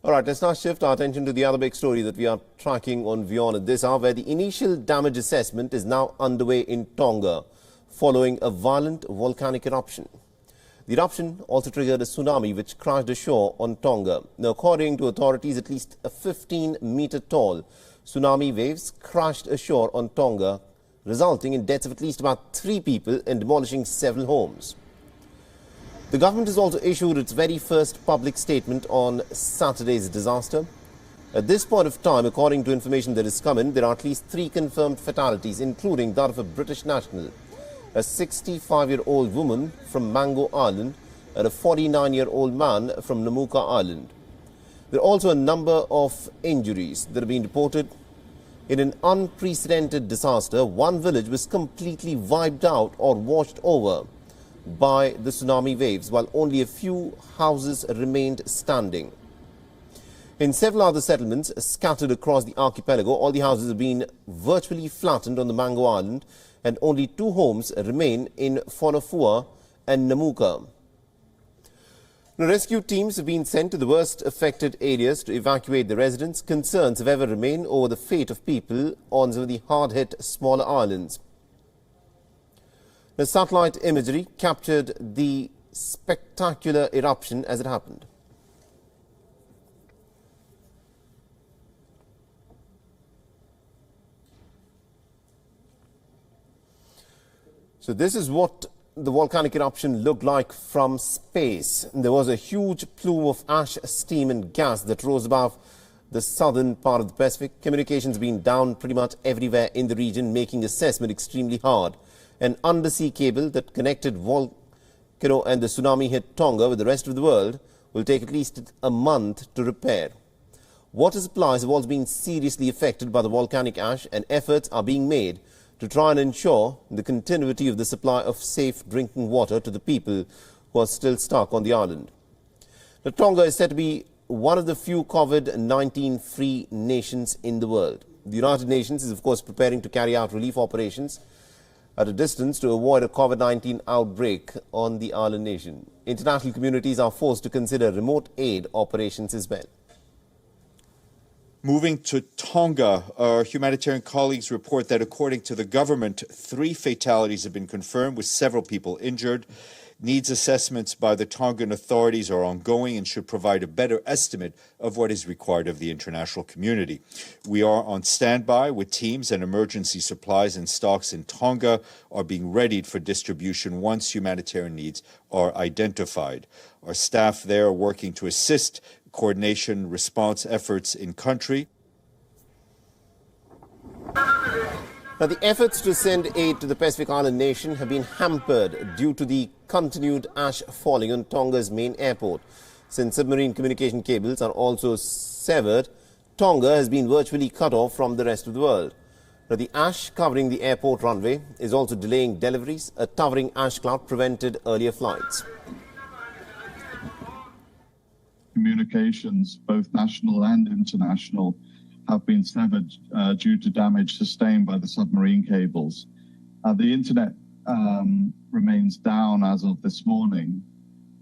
All right, let's now shift our attention to the other big story that we are tracking on WION at this hour, where the initial damage assessment is now underway in Tonga following a violent volcanic eruption. The eruption also triggered a tsunami which crashed ashore on Tonga. Now, according to authorities, at least a 15-meter tall tsunami waves crashed ashore on Tonga, resulting in deaths of at least about 3 people and demolishing several homes. The government has also issued its very first public statement on Saturday's disaster. At this point of time, according to information that has come in, there are at least 3 confirmed fatalities, including that of a British national, a 65-year-old woman from Mango Island, and a 49-year-old man from Namuka Island. There are also a number of injuries that have been reported. In an unprecedented disaster, one village was completely wiped out or washed over by the tsunami waves, while only a few houses remained standing. In several other settlements scattered across the archipelago, all the houses have been virtually flattened on the Mango Island, and only 2 homes remain in Fonofua and Namuka. Now, rescue teams have been sent to the worst affected areas to evacuate the residents. Concerns have ever remained over the fate of people on some of the hard-hit smaller islands. The satellite imagery captured the spectacular eruption as it happened. So this is what the volcanic eruption looked like from space. There was a huge plume of ash, steam and gas that rose above the southern part of the Pacific. Communications being down pretty much everywhere in the region, making assessment extremely hard. An undersea cable that connected volcano and the tsunami hit Tonga with the rest of the world will take at least a month to repair. Water supplies have also been seriously affected by the volcanic ash, and efforts are being made to try and ensure the continuity of the supply of safe drinking water to the people who are still stuck on the island. Now, Tonga is said to be one of the few COVID-19 free nations in the world. The United Nations is, of course, preparing to carry out relief operations at a distance to avoid a COVID-19 outbreak on the island nation. International communities are forced to consider remote aid operations as well. Moving to Tonga, our humanitarian colleagues report that according to the government, 3 fatalities have been confirmed with several people injured. Needs assessments by the Tongan authorities are ongoing and should provide a better estimate of what is required of the international community. We are on standby with teams, and emergency supplies and stocks in Tonga are being readied for distribution once humanitarian needs are identified. Our staff there are working to assist coordination response efforts in country. Now, the efforts to send aid to the Pacific Island nation have been hampered due to the continued ash falling on Tonga's main airport. Since submarine communication cables are also severed, Tonga has been virtually cut off from the rest of the world. Now, the ash covering the airport runway is also delaying deliveries. A towering ash cloud prevented earlier flights. Communications, both national and international, have been severed due to damage sustained by the submarine cables. The internet remains down as of this morning,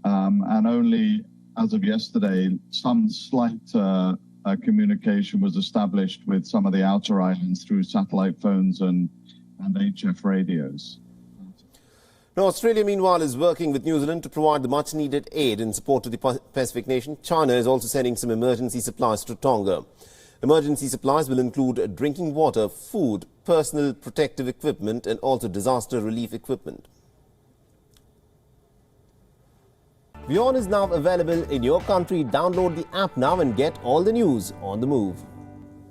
and only as of yesterday, some slight communication was established with some of the outer islands through satellite phones and HF radios. Now, Australia, meanwhile, is working with New Zealand to provide the much-needed aid in support to the Pacific nation. China is also sending some emergency supplies to Tonga. Emergency supplies will include drinking water, food, personal protective equipment, and also disaster relief equipment. WION is now available in your country. Download the app now and get all the news on the move.